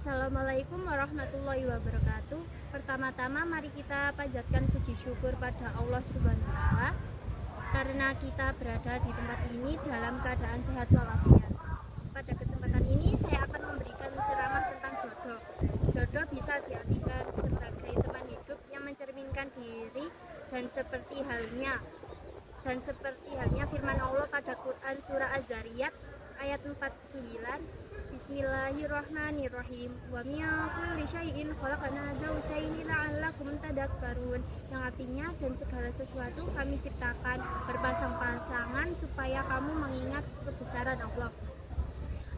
Assalamualaikum warahmatullahi wabarakatuh. Pertama-tama mari kita panjatkan puji syukur pada Allah Subhanahu wa taala karena kita berada di tempat ini dalam keadaan sehat walafiat. Pada kesempatan ini saya akan memberikan ceramah tentang jodoh. Jodoh bisa diartikan sebagai teman hidup yang mencerminkan diri dan seperti halnya firman Allah pada Quran surah Az-Zariyat ayat 49. Bismillahirrahmanirrahim. Wa min kulli syai'in khalaqna zawjayn la'allakum tadhakkarun. Yang artinya, dan segala sesuatu kami ciptakan berpasang-pasangan supaya kamu mengingat kebesaran Allah.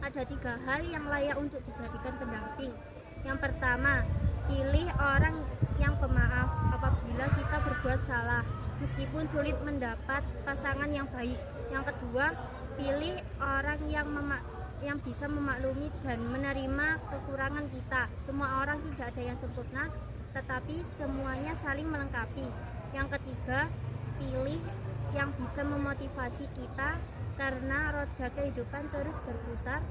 Ada 3 hal yang layak untuk dijadikan pendamping. Yang pertama, pilih orang yang pemaaf apabila kita berbuat salah, meskipun sulit mendapat pasangan yang baik. Yang kedua, pilih orang yang bisa memaklumi dan menerima kekurangan kita. Semua orang tidak ada yang sempurna, tetapi semuanya saling melengkapi. Yang ketiga, pilih yang bisa memotivasi kita karena roda kehidupan terus berputar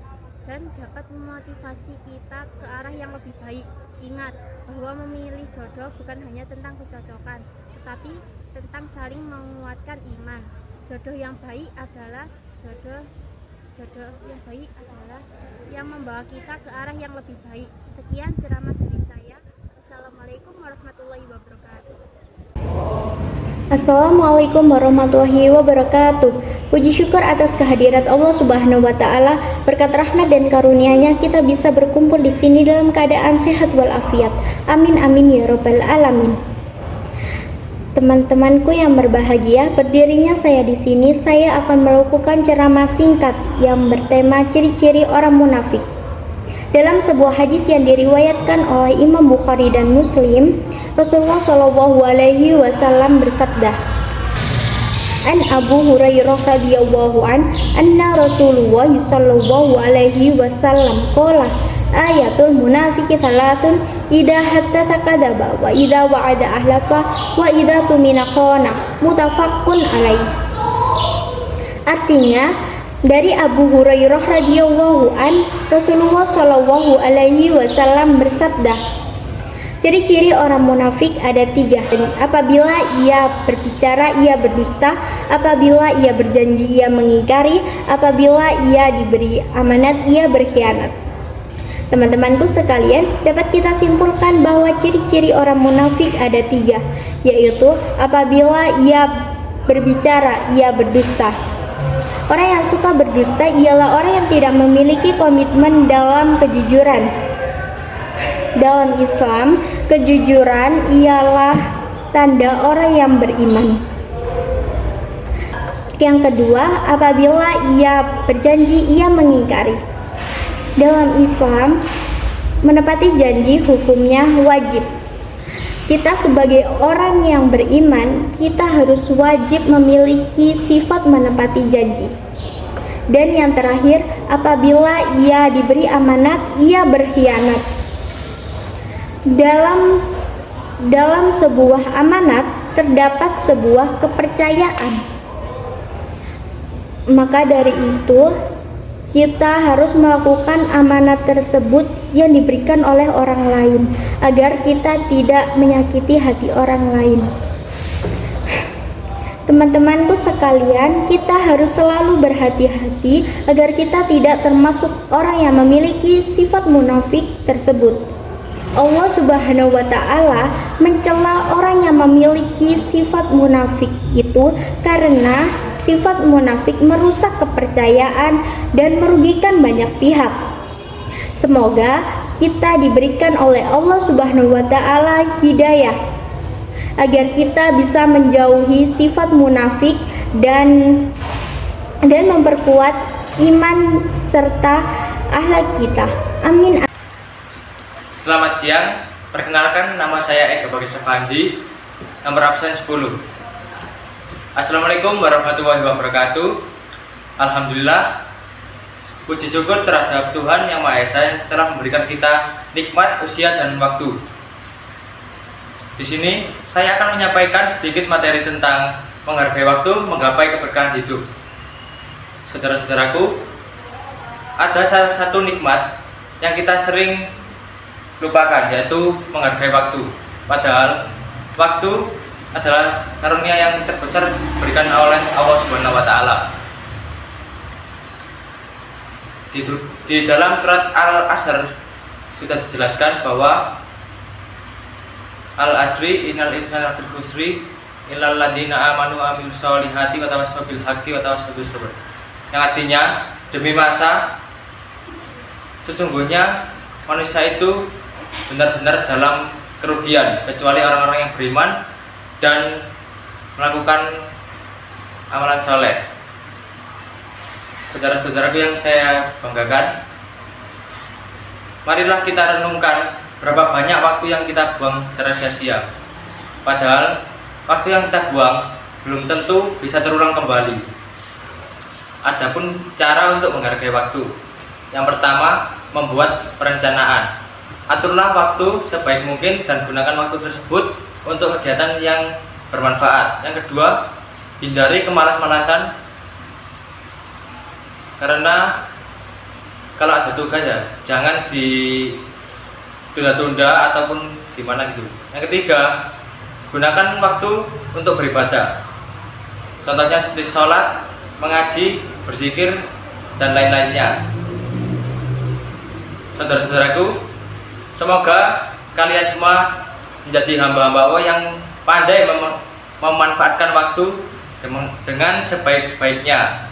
dan dapat memotivasi kita ke arah yang lebih baik. Ingat bahwa memilih jodoh bukan hanya tentang kecocokan, tetapi tentang saling menguatkan iman. Jodoh yang baik adalah yang membawa kita ke arah yang lebih baik. Sekian ceramah dari saya. Wassalamualaikum warahmatullahi wabarakatuh. Assalamualaikum warahmatullahi wabarakatuh. Puji syukur atas kehadirat Allah Subhanahu wa taala. Berkat rahmat dan karunia-Nya kita bisa berkumpul di sini dalam keadaan sehat walafiat. Amin amin ya rabbal alamin. Teman-temanku yang berbahagia, berdirinya saya di sini, saya akan melakukan ceramah singkat yang bertema ciri-ciri orang munafik. Dalam sebuah hadis yang diriwayatkan oleh Imam Bukhari dan Muslim, Rasulullah Shallallahu Alaihi Wasallam bersabda, An Abu Hurairah radhiyallahu anna Rasulullah Shallallahu Alaihi Wasallam qala ayatul munafiki thalathun idza haddatsa kadzaba wa idza wa'ada ahlafa wa idza tumina khana muttafaqun alaih. Artinya, dari Abu Hurairah radhiyallahu Rasulullah Shallallahu alaihi wasallam bersabda, ciri-ciri orang munafik ada 3. Apabila ia berbicara ia berdusta, apabila ia berjanji ia mengingkari, apabila ia diberi amanat ia berkhianat. Teman-temanku sekalian, dapat kita simpulkan bahwa ciri-ciri orang munafik ada 3, yaitu apabila ia berbicara ia berdusta. Orang yang suka berdusta ialah orang yang tidak memiliki komitmen dalam kejujuran. Dalam Islam, kejujuran ialah tanda orang yang beriman. Yang kedua, apabila ia berjanji ia mengingkari. Dalam Islam, menepati janji hukumnya wajib. Kita sebagai orang yang beriman, kita harus wajib memiliki sifat menepati janji. Dan yang terakhir, apabila ia diberi amanat, ia berkhianat. Dalam sebuah amanat terdapat sebuah kepercayaan. Maka dari itu, kita harus melakukan amanat tersebut yang diberikan oleh orang lain agar kita tidak menyakiti hati orang lain. Teman-temanku sekalian, kita harus selalu berhati-hati agar kita tidak termasuk orang yang memiliki sifat munafik tersebut. Allah Subhanahu wa taala mencela orang yang memiliki sifat munafik itu karena sifat munafik merusak kepercayaan dan merugikan banyak pihak. Semoga kita diberikan oleh Allah Subhanahu wa taala hidayah agar kita bisa menjauhi sifat munafik dan memperkuat iman serta akhlak kita. Amin. Selamat siang, perkenalkan nama saya Ega Bagus Effandi, nomor absen 10. Assalamualaikum warahmatullahi wabarakatuh. Alhamdulillah, puji syukur terhadap Tuhan Yang Maha Esa yang telah memberikan kita nikmat usia dan waktu. Di sini saya akan menyampaikan sedikit materi tentang menghargai waktu, menggapai keberkahan hidup. Saudara-saudaraku, ada salah satu nikmat yang kita sering lupakan, yaitu menghargai waktu. Padahal waktu adalah karunia yang terbesar diberikan oleh Allah Subhanahu wa taala. Di dalam surat Al-Asr sudah dijelaskan bahwa Al-Asri innal insana lafi khusri illal ladzina amanu wa amilus solihati wa tawassaw bil haqqi wa tawassaw bis sabr. Yang artinya demi masa sesungguhnya manusia itu benar-benar dalam kerugian kecuali orang-orang yang beriman dan melakukan amalan soleh. Saudara-saudaraku yang saya banggakan, marilah kita renungkan berapa banyak waktu yang kita buang secara sia-sia. Padahal waktu yang kita buang belum tentu bisa terulang kembali. Adapun cara untuk menghargai waktu, yang pertama, membuat perencanaan. Aturlah waktu sebaik mungkin dan gunakan waktu tersebut untuk kegiatan yang bermanfaat. Yang kedua, hindari kemalas-malasan, karena kalau ada tugas ya jangan ditunda-tunda ataupun gimana gitu. Yang ketiga, gunakan waktu untuk beribadah. Contohnya seperti sholat, mengaji, berzikir, dan lain-lainnya. Saudara-saudaraku, semoga kalian semua menjadi hamba-hamba Allah yang pandai memanfaatkan waktu dengan sebaik-baiknya.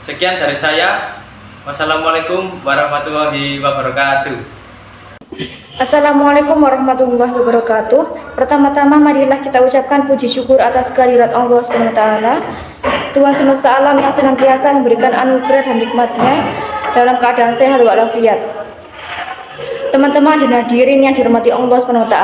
Sekian dari saya. Wassalamualaikum warahmatullahi wabarakatuh. Assalamualaikum warahmatullahi wabarakatuh. Pertama-tama marilah kita ucapkan puji syukur atas kehadirat Allah SWT, Tuhan semesta alam yang senantiasa memberikan anugerah dan nikmatnya dalam keadaan sehat walafiat. Teman-teman dan hadirin yang dirahmati Allah SWT,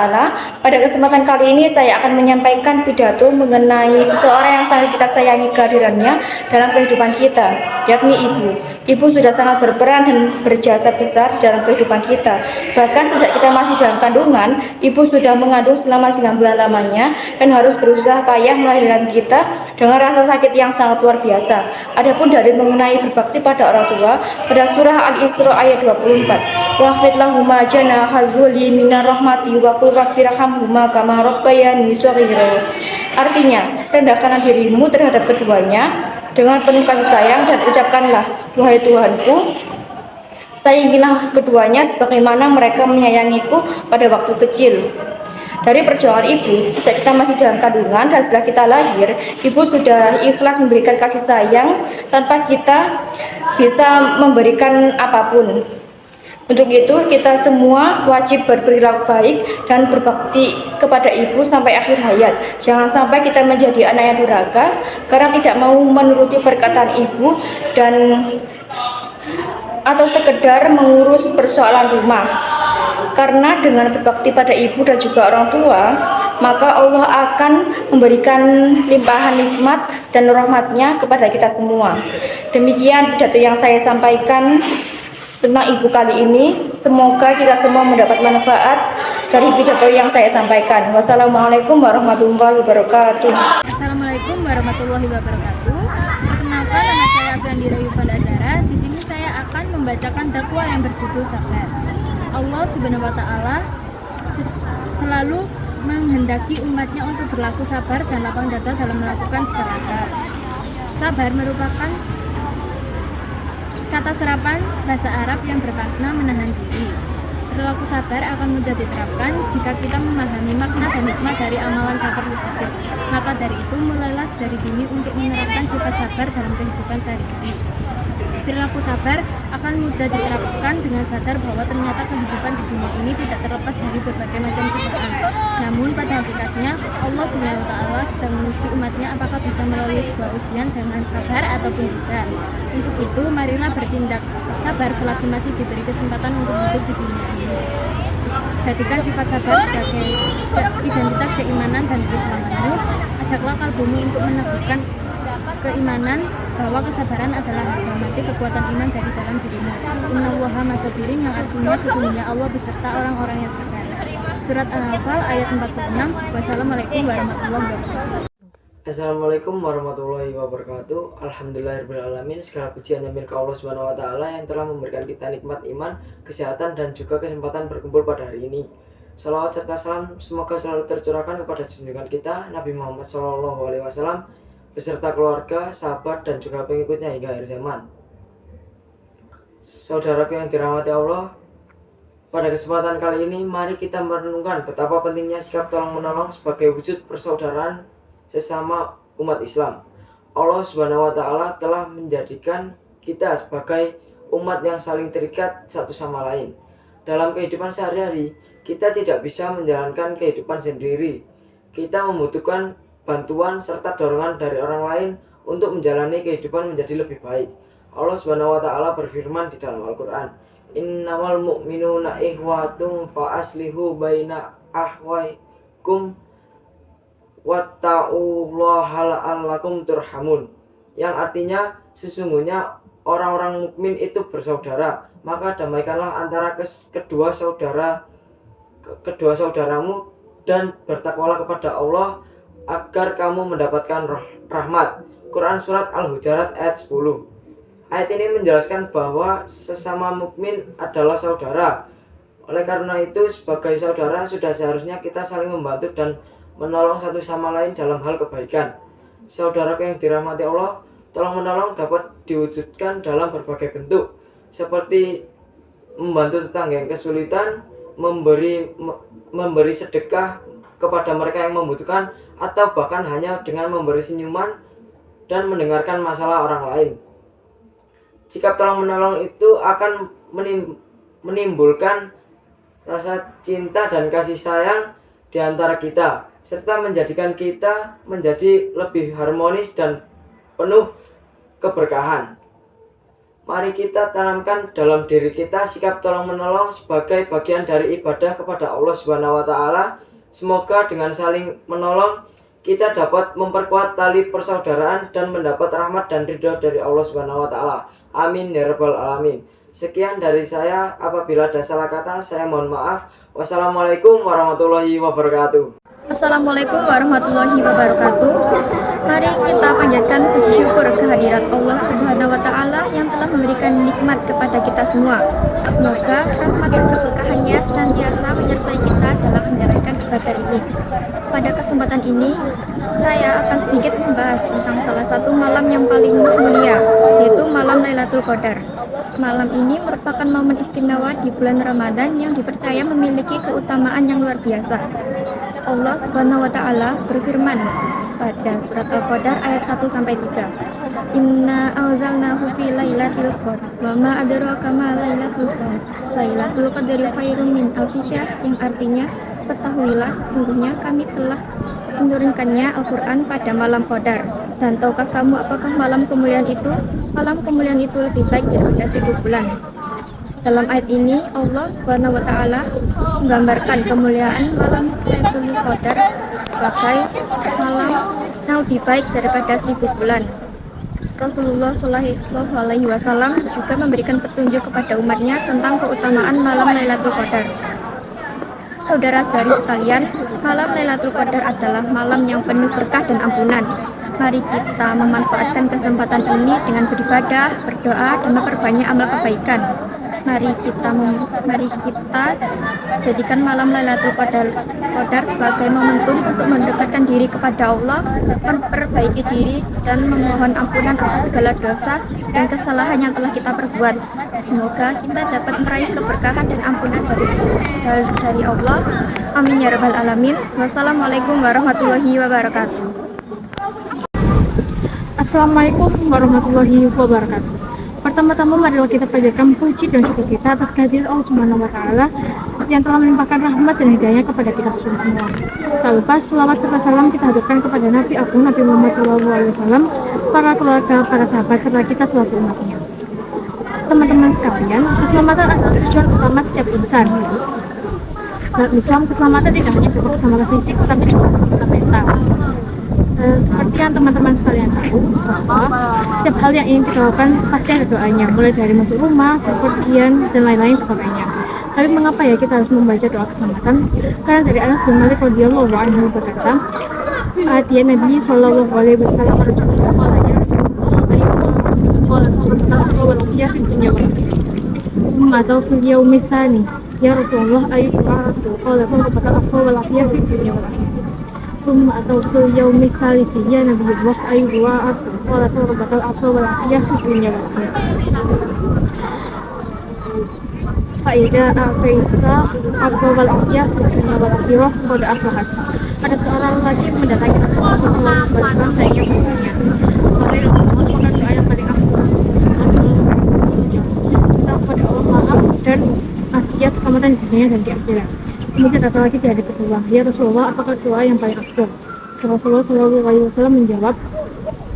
pada kesempatan kali ini saya akan menyampaikan pidato mengenai seseorang yang sangat kita sayangi kehadirannya dalam kehidupan kita, yakni ibu. Ibu sudah sangat berperan dan berjasa besar dalam kehidupan kita. Bahkan sejak kita masih dalam kandungan, ibu sudah mengandung selama 9 bulan lamanya dan harus berusaha payah melahirkan kita dengan rasa sakit yang sangat luar biasa. Adapun dalil mengenai berbakti pada orang tua, pada surah Al-Isra ayat 24, wahfid lahuma janaha dzulli minar rahmati wa qul rabbirhamhuma kama rabbayani shaghira. Artinya, rendahkanlah dirimu terhadap keduanya dengan penuh kasih sayang dan ucapkanlah, wahai Tuhanku, sayangilah keduanya sebagaimana mereka menyayangiku pada waktu kecil. Dari perjuangan ibu, sejak kita masih dalam kandungan dan setelah kita lahir, ibu sudah ikhlas memberikan kasih sayang tanpa kita bisa memberikan apapun. Untuk itu, kita semua wajib berperilaku baik dan berbakti kepada ibu sampai akhir hayat. Jangan sampai kita menjadi anak yang durhaka karena tidak mau menuruti perkataan ibu atau sekedar mengurus persoalan rumah. Karena dengan berbakti pada ibu dan juga orang tua, maka Allah akan memberikan limpahan nikmat dan rahmatnya kepada kita semua. Demikian pidato yang saya sampaikan tentang ibu kali ini. Semoga kita semua mendapat manfaat dari pidato yang saya sampaikan. Wassalamualaikum warahmatullahi wabarakatuh. Assalamualaikum warahmatullahi wabarakatuh. Perkenalkan, nama saya Afrandira Yufanda Zara. Di sini saya akan membacakan dakwah yang berjudul Sabar. Allah Subhanahu wa taala selalu menghendaki umatnya untuk berlaku sabar dan lapang dada dalam melakukan segala hal. Sabar merupakan kata serapan bahasa Arab yang bermakna menahan diri. Perilaku sabar akan mudah diterapkan jika kita memahami makna dan hikmah dari amalan sabar tersebut. Maka dari itu, mulailah dari dini untuk menerapkan sifat sabar dalam kehidupan sehari-hari. Perilaku sabar akan mudah diterapkan dengan sadar bahwa ternyata kehidupan di dunia ini tidak terlepas dari berbagai macam cobaan. Namun pada hakikatnya Allah Subhanahu wa taala sedang menguji umatnya apakah bisa melalui sebuah ujian dengan sabar ataupun tidak. Untuk itu, marilah bertindak sabar selagi masih diberi kesempatan untuk hidup di dunia ini. Jadikan sifat sabar sebagai identitas keimanan dan keislamanmu. Ajaklah kalbumu untuk meneguhkan keimanan bahwa kesabaran adalah harga mati kekuatan iman dari dalam dirimu. Innallaha masabirin, yang artinya sesungguhnya Allah beserta orang-orang yang sabar. Surat Al-Anfal ayat 46. Wassalamualaikum warahmatullahi wabarakatuh. Assalamualaikum warahmatullahi wabarakatuh. Alhamdulillahirrahmanirrahim. Segala puji hanya milik Allah Subhanahu wa taala yang telah memberikan kita nikmat iman, kesehatan dan juga kesempatan berkumpul pada hari ini. Salawat serta salam semoga selalu tercurahkan kepada junjungan kita Nabi Muhammad SAW beserta keluarga, sahabat dan juga pengikutnya hingga akhir zaman. Saudaraku yang dirahmati Allah, pada kesempatan kali ini mari kita merenungkan betapa pentingnya sikap tolong-menolong sebagai wujud persaudaraan sesama umat Islam. Allah Subhanahu wa taala telah menjadikan kita sebagai umat yang saling terikat satu sama lain. Dalam kehidupan sehari-hari, kita tidak bisa menjalankan kehidupan sendiri. Kita membutuhkan bantuan serta dorongan dari orang lain untuk menjalani kehidupan menjadi lebih baik. Allah Subhanahu wa taala berfirman di dalam Al-Qur'an, "Innamal mu'minuna ikhwatun fa aslihu baina ahwaikum watta'ullaha la'allakum turhamun." Yang artinya sesungguhnya orang-orang mukmin itu bersaudara, maka damaikanlah antara kedua saudaramu dan bertakwalah kepada Allah agar kamu mendapatkan rahmat. Quran Surat Al-Hujurat ayat 10. Ayat ini menjelaskan bahwa sesama mukmin adalah saudara. Oleh karena itu, sebagai saudara sudah seharusnya kita saling membantu dan menolong satu sama lain dalam hal kebaikan. Saudaraku yang dirahmati Allah, tolong menolong dapat diwujudkan dalam berbagai bentuk, seperti membantu tetangga yang kesulitan, memberi sedekah kepada mereka yang membutuhkan, atau bahkan hanya dengan memberi senyuman dan mendengarkan masalah orang lain. Sikap tolong menolong itu akan menimbulkan rasa cinta dan kasih sayang di antara kita, serta menjadikan kita menjadi lebih harmonis dan penuh keberkahan. Mari kita tanamkan dalam diri kita sikap tolong-menolong sebagai bagian dari ibadah kepada Allah Subhanahu wa taala. Semoga dengan saling menolong kita dapat memperkuat tali persaudaraan dan mendapat rahmat dan ridho dari Allah Subhanahu wa taala. Amin ya rabbal alamin. Sekian dari saya, apabila ada salah kata saya mohon maaf. Wassalamualaikum warahmatullahi wabarakatuh. Assalamualaikum warahmatullahi wabarakatuh. Mari kita panjatkan puji syukur kehadirat Allah Subhanahu wa taala yang telah memberikan nikmat kepada kita semua. Semoga rahmat dan keberkahannya senantiasa menyertai kita dalam menjalankan ibadah ini. Pada kesempatan ini, saya akan sedikit membahas tentang salah satu malam yang paling mulia, yaitu malam Lailatul Qadar. Malam ini merupakan momen istimewa di bulan Ramadan yang dipercaya memiliki keutamaan yang luar biasa. Allah Subhanahu wa taala berfirman pada surat Al-Qadar ayat 1-3. Inna anzalnahu fi lailatul qadar wa ma adraka ma lailatul qadar. Lailatul qadri khairum min alfi syahr, yang artinya ketahuilah sesungguhnya kami telah menurunkannya Al-Qur'an pada malam Qadar. Dan tahukah kamu apakah malam kemuliaan itu? Malam kemuliaan itu lebih baik daripada 1000 bulan. Dalam ayat ini Allah Subhanahu wa taala menggambarkan kemuliaan malam Lailatul Qadar sebagai malam yang lebih baik daripada 1000 bulan. Rasulullah Shallallahu alaihi wasallam juga memberikan petunjuk kepada umatnya tentang keutamaan malam Lailatul Qadar. Saudara-saudari sekalian, malam Lailatul Qadar adalah malam yang penuh berkah dan ampunan. Mari kita memanfaatkan kesempatan ini dengan beribadah, berdoa, dan memperbanyak amal kebaikan. Mari kita jadikan malam Lailatul Qadar sebagai momentum untuk mendekatkan diri kepada Allah, memperbaiki diri, dan memohon ampunan atas segala dosa dan kesalahan yang telah kita perbuat. Semoga kita dapat meraih keberkahan dan ampunan dari Allah. Amin ya rabbal alamin. Wassalamualaikum warahmatullahi wabarakatuh. Assalamualaikum warahmatullahi wabarakatuh. Pertama-tama marilah kita panjatkan puji dan syukur kita atas kehadiran Allah Subhanahu wa taala yang telah melimpahkan rahmat dan hidayah kepada kita semua. Tak lupa selawat serta salam kita haturkan kepada Nabi Agung Nabi Muhammad SAW, para keluarga, para sahabat serta kita selaku umatnya. Teman-teman sekalian, keselamatan adalah tujuan utama setiap insan. Dalam Islam, keselamatan tidak hanya berupa keselamatan fisik, tetapi juga keselamatan mental. Seperti yang teman-teman sekalian tahu, bahwa setiap hal yang ingin kita lakukan pasti ada doanya, mulai dari masuk rumah, bepergian, dan lain-lain sebagainya. Tapi mengapa ya kita harus membaca doa keselamatan? Karena dari Anas bin Malik radhiyallahu anhu berkata, Atiya Nabi sallallahu alaihi wasallam rajulun qala ya Rasulullah ayyuha qala sallallahu alaihi wa dunya wal akhirah atau fil yaumi tsani ya Rasulullah ayyuha rasul qala sallallahu alaihi wa dunya wal akhirah atau fil yaumi tsalisi ya Nabiullah ayyuha rasul qala sallallahu alaihi wa dunya wal akhirah Faida a'taita afwal afiyah fi dunya wal akhirah qad aflahat. Ada seorang lagi mendatangi Rasulullah SAW dan ia bertanya, "Wahai Rasulullah, apakah doa yang paling afdal?" Rasulullah SAW menjawab, "Minta kepada Allah maaf dan afiat keselamatan di dunia dan di akhirat." Kemudian datang lagi di hari kedua, "Ya Rasulullah, apakah doa yang paling afdal?" Rasulullah SAW menjawab,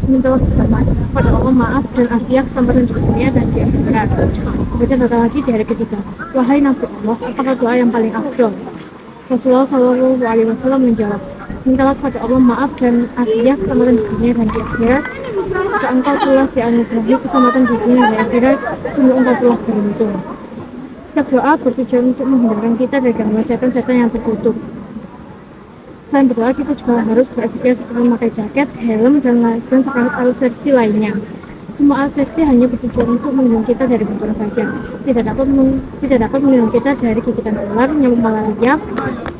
mintalah kepada Allah maaf dan afiat keselamatan di dunia dan di akhirat. Kemudian datang lagi di hari ketiga, "Wahai Nabi Allah, apakah doa yang paling afdal?" Rasulullah SAW menjawab, mintalah kepada Allah maaf dan afiat keselamatan di dunia dan di akhirat. Jika engkau telah dianugerahi keselamatan di dunia dan di akhirat, sungguh engkau telah beruntung. Setiap doa bertujuan untuk menghindarkan kita dari gangguan setan-setan yang terkutuk. Selain berdoa, kita juga harus beretika seperti memakai jaket, helm, dan sekarang alat safety lainnya. Semua alat safety hanya bertujuan untuk melindungi kita dari benturan saja. Tidak dapat melindungi kita dari gigitan ular, nyamuk malaria,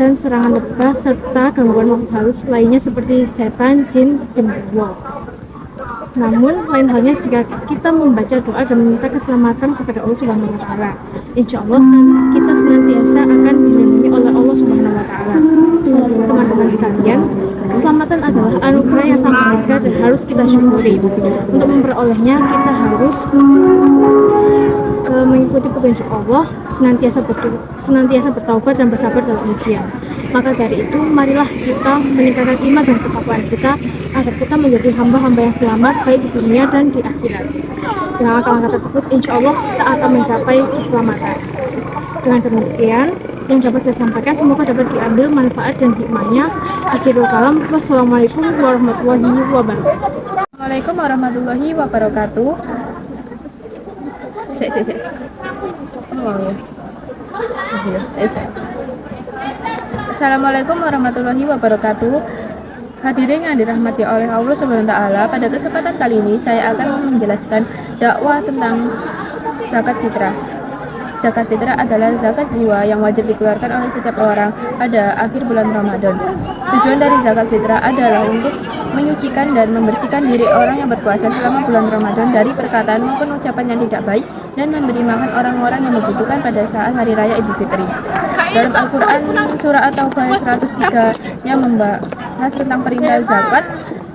dan serangan lebah serta gangguan makhluk halus lainnya seperti setan, jin, dan genderuwo. Namun, lain halnya jika kita membaca doa dan meminta keselamatan kepada Allah Subhanahu wa taala. Insya Allah kita senantiasa akan dilindungi oleh Allah Subhanahu wa taala. Teman-teman sekalian, keselamatan adalah anugerah yang sangat berharga dan harus kita syukuri. Untuk memperolehnya, kita harus mengikuti petunjuk Allah, senantiasa bertaubat dan bersabar dalam ujian. Maka dari itu, marilah kita meningkatkan iman dan ketakwaan kita agar kita menjadi hamba-hamba yang selamat baik di dunia dan di akhirat. Dengan langkah-langkah tersebut, insya Allah kita akan mencapai keselamatan. Dengan demikian, yang dapat saya sampaikan semoga dapat diambil manfaat dan hikmahnya. Akhirul kalam, wassalamualaikum warahmatullahi wabarakatuh. Assalamualaikum warahmatullahi wabarakatuh. Assalamualaikum warahmatullahi wabarakatuh. Hadirin yang dirahmati oleh Allah Subhanahu wa taala, pada kesempatan kali ini saya akan menjelaskan dakwah tentang zakat fitrah. Zakat fitrah adalah zakat jiwa yang wajib dikeluarkan oleh setiap orang pada akhir bulan Ramadan. Tujuan dari zakat fitrah adalah untuk menyucikan dan membersihkan diri orang yang berpuasa selama bulan Ramadan dari perkataan maupun ucapan yang tidak baik dan memberi makan orang-orang yang membutuhkan pada saat hari raya Idul Fitri. Dalam Al-Quran surah At-Taubah 103 yang membahas tentang perintah zakat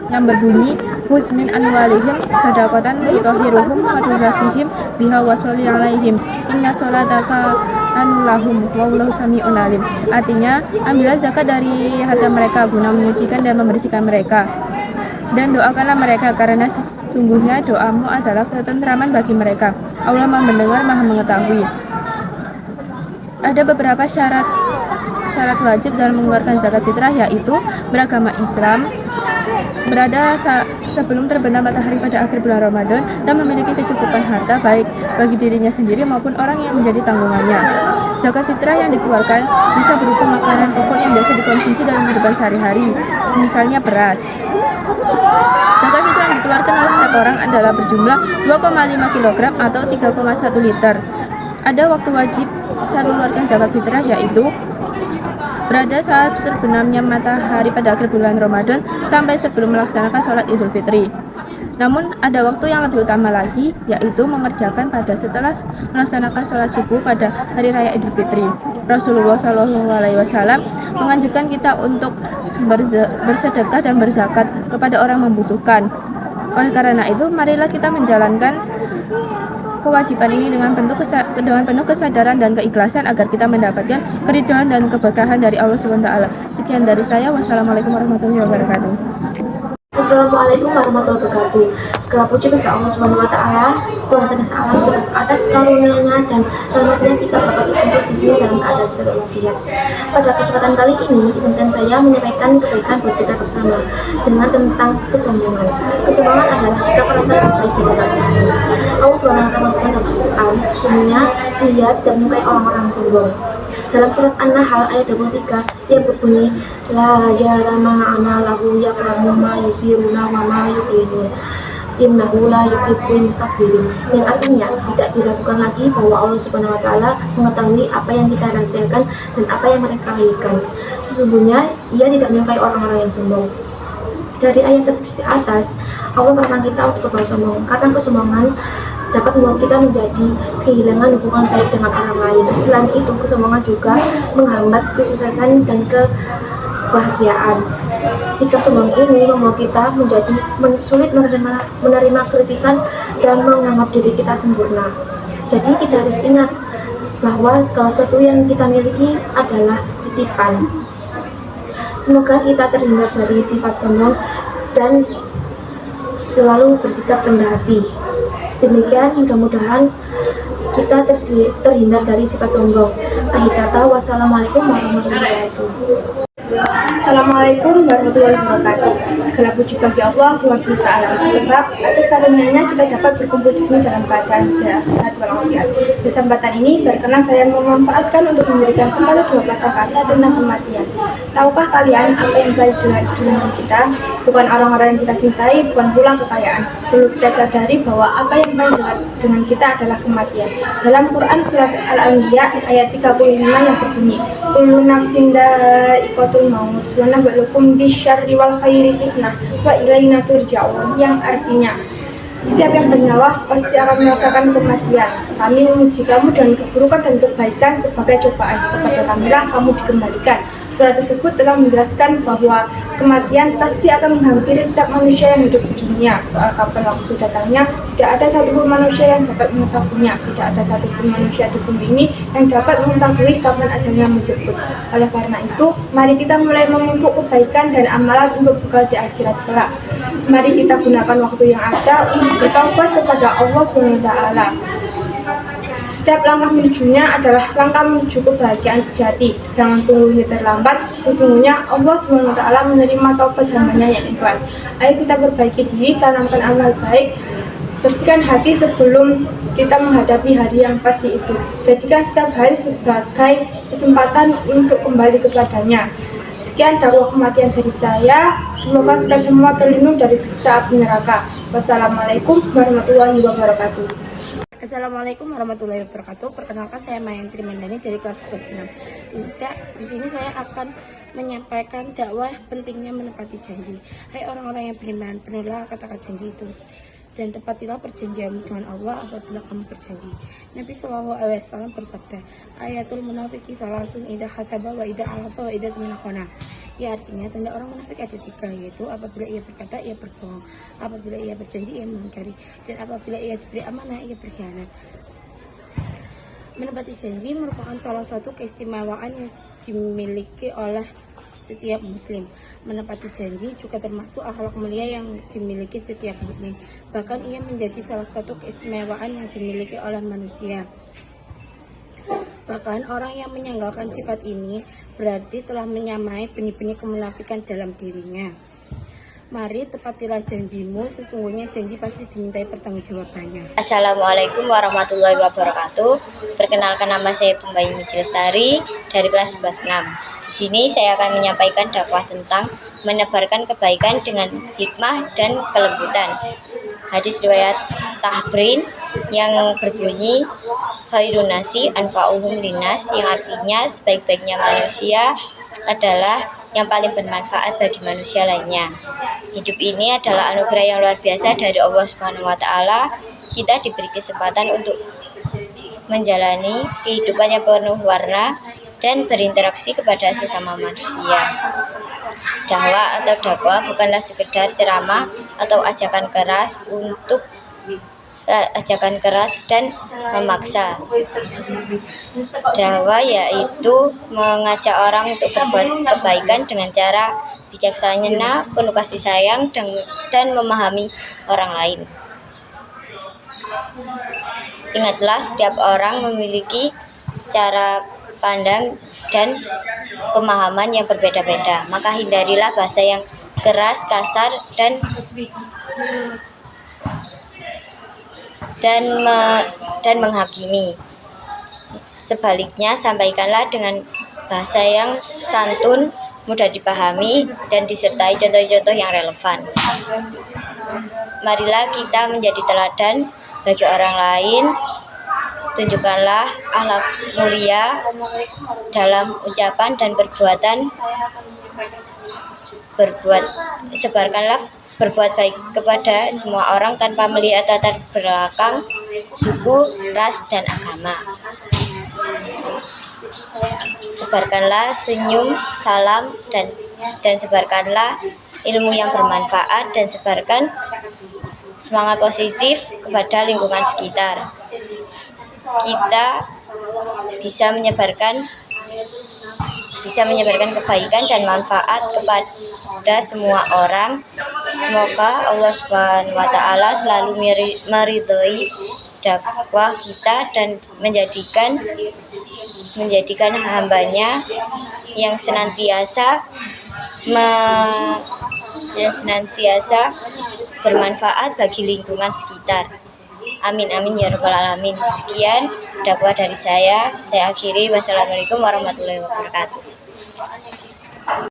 yang berbunyi khudz min amwalihim shadaqatan tutahhiruhum wa tuzakkihim biha wa sholli 'alaihim inna sholataka lahum wallahu sami'un alim. Artinya, ambillah zakat dari harta mereka guna menyucikan dan membersihkan mereka, dan doakanlah mereka karena sesungguhnya doamu adalah ketentraman bagi mereka. Allah Maha mendengar, Maha mengetahui. Ada beberapa syarat wajib dalam mengeluarkan zakat fitrah, yaitu beragama Islam, berada sebelum terbenam matahari pada akhir bulan Ramadan, dan memiliki kecukupan harta baik bagi dirinya sendiri maupun orang yang menjadi tanggungannya. Zakat fitrah yang dikeluarkan bisa berupa makanan pokok yang biasa dikonsumsi dalam kehidupan sehari-hari, misalnya beras. Zakat fitrah yang dikeluarkan oleh setiap orang adalah berjumlah 2,5 kg atau 3,1 liter. Ada waktu wajib saat mengeluarkan zakat fitrah, yaitu berada saat terbenamnya matahari pada akhir bulan Ramadan sampai sebelum melaksanakan sholat Idul Fitri. Namun ada waktu yang lebih utama lagi, yaitu mengerjakan pada setelah melaksanakan sholat subuh pada hari raya Idul Fitri. Rasulullah SAW menganjurkan kita untuk bersedekah dan berzakat kepada orang membutuhkan. Oleh karena itu, marilah kita menjalankan kewajiban ini dengan penuh kesadaran dan keikhlasan agar kita mendapatkan keridhaan dan keberkahan dari Allah SWT. Sekian dari saya. Wassalamualaikum warahmatullahi wabarakatuh. Assalamualaikum warahmatullahi wabarakatuh. Segala puji bagi Allah Subhanahu wa taala, Tuhan semesta alam, atas karunia-Nya dan rahmat-Nya kita dapat hidup di sini dalam keadaan walafiat. Pada kesempatan kali ini, izinkan saya menyampaikan kebaikan buat kita bersama dengan tentang kesombongan. Kesombongan adalah sikap rasa baik di dalam lain. Allah Subhanahu wa taala berfirman dalam Al-Quran, sesungguhnya Dia tidak menyukai orang-orang sombong. dalam surat An-Nahl ayat 23 yang berbunyi la jarama anallahu ya'lamu ma yusiruna wa ma yu'linun innahu la yuhibbul mustakbirin, yang artinya tidak diragukan lagi bahwa Allah Subhanahu wa taala mengetahui apa yang kita rahasiakan dan apa yang mereka lahirkan. Sesungguhnya ia tidak menyukai orang-orang yang sombong. Dari ayat di atas, Allah melarang kita untuk berbuat sombong karena kesombongan dapat membuat kita menjadi kehilangan hubungan baik dengan orang lain. Selain itu, kesombongan juga menghambat kesuksesan dan kebahagiaan. Sikap sombong ini membuat kita menjadi sulit menerima kritikan dan menganggap diri kita sempurna. Jadi kita harus ingat bahwa segala sesuatu yang kita miliki adalah titipan. Semoga kita terhindar dari sifat sombong dan selalu bersikap rendah hati. Demikian, mudah-mudahan kita terhindar dari sifat sombong. Akhir kata, wassalamualaikum warahmatullahi wabarakatuh. Assalamualaikum warahmatullahi wabarakatuh. Segala puji bagi Allah, Tuhan semesta alam. Sebab atas karunia-Nya kita dapat berkumpul di sini dalam keadaan sehat walafiat. Kesempatan ini berkenan saya memanfaatkan untuk memberikan sepatah dua patah kata tentang kematian. Tahukah kalian apa yang baik dengan kita? Bukan orang-orang yang kita cintai, bukan pula kekayaan. Perlu kita sadari bahwa apa yang baik dengan kita adalah kematian. Dalam Quran surat Al-Anbiya ayat 35 yang berbunyi, kullu nafsin dha'iqatul maut wa nabluukum bisyarri wal khairi fitnah wa ilaina turja'un, yang artinya setiap yang bernyawa pasti akan merasakan kematian. Kami menguji kamu dengan keburukan dan kebaikan sebagai cobaan. Kepada kamilah kamu dikembalikan. Surat tersebut telah menjelaskan bahwa kematian pasti akan menghampiri setiap manusia yang hidup di dunia. Soal kapan waktu datangnya, tidak ada satupun manusia yang dapat mengetahuinya. Tidak ada satupun manusia di bumi ini yang dapat mengetahui kapan ajalnya menjemput. Oleh karena itu, mari kita mulai menumpuk kebaikan dan amalan untuk bekal di akhirat kelak. Mari kita gunakan waktu yang ada untuk bertaubat kepada Allah SWT. Setiap langkah menujunya adalah langkah menuju kebahagiaan sejati. Jangan tunggu hingga terlambat. Sesungguhnya Allah SWT menerima taubat hambanya yang ikhlas. Ayo kita perbaiki diri, tanamkan amal baik, bersihkan hati sebelum kita menghadapi hari yang pasti itu. Jadikan setiap hari sebagai kesempatan untuk kembali kepadanya. Sekian dakwah kematian dari saya. Semoga kita semua terlindung dari siksa api neraka. Wassalamualaikum warahmatullahi wabarakatuh. Assalamualaikum warahmatullahi wabarakatuh. Perkenalkan, saya Mayantri Mandani dari kelas 6. Di sini saya akan menyampaikan dakwah pentingnya menepati janji. Hai orang-orang yang beriman, benar kata-kata janji itu, dan tepatilah perjanjianmu dengan Allah apabila kamu berjanji. Nabi SAW bersabda, ayatul munafiki salasun idza hasaba wa idza alafa wa idza tuminakona. Ya, artinya tanda orang munafik ada 3, yaitu apabila ia berkata ia berbohong, apabila ia berjanji ia mengingkari, dan apabila ia diberi amanah ia berkhianat. Menepati janji merupakan salah satu keistimewaan yang dimiliki oleh setiap muslim. Menepati janji juga termasuk akhlak mulia yang dimiliki setiap mukmin. Bahkan ia menjadi salah satu keistimewaan yang dimiliki oleh manusia. Bahkan orang yang menyanggahkan sifat ini berarti telah menyamai benih-benih kemunafikan dalam dirinya. Mari tepatilah janjimu, sesungguhnya janji pasti dimintai pertanggungjawabannya. Assalamualaikum warahmatullahi wabarakatuh. Perkenalkan, nama saya Pembayu Miji Lestari dari kelas 11 6. Di sini saya akan menyampaikan dakwah tentang menebarkan kebaikan dengan hikmah dan kelembutan. Hadis riwayat Tahbrin yang berbunyi khairun nasi anfa'uhum linnas, yang artinya sebaik-baiknya manusia adalah yang paling bermanfaat bagi manusia lainnya. Hidup ini adalah anugerah yang luar biasa dari Allah Subhanahu wa taala. Kita diberi kesempatan untuk menjalani kehidupan yang penuh warna dan berinteraksi kepada sesama manusia. Dakwah atau dakwah bukanlah sekedar ceramah atau ajakan keras dan memaksa. Dakwah yaitu mengajak orang untuk berbuat kebaikan dengan cara bijaksana, penuh kasih sayang, dan memahami orang lain. Ingatlah, setiap orang memiliki cara pandang dan pemahaman yang berbeda-beda. Maka hindarilah bahasa yang keras, kasar, dan menghakimi. Sebaliknya, sampaikanlah dengan bahasa yang santun, mudah dipahami, dan disertai contoh-contoh yang relevan. Marilah kita menjadi teladan bagi orang lain. Tunjukkanlah akhlak mulia dalam ucapan dan perbuatan. Berbuat baik kepada semua orang tanpa melihat latar belakang, suku, ras, dan agama. Sebarkanlah senyum, salam, dan sebarkanlah ilmu yang bermanfaat, dan sebarkan semangat positif kepada lingkungan sekitar. Kita bisa menyebarkan kebaikan dan manfaat kepada semua orang. Semoga Allah Subhanahu wa Ta'ala selalu meridhoi dakwah kita dan menjadikan hambanya yang senantiasa bermanfaat bagi lingkungan sekitar. Amin amin ya rabbal alamin. Sekian dakwah dari saya akhiri. Wassalamualaikum warahmatullahi wabarakatuh.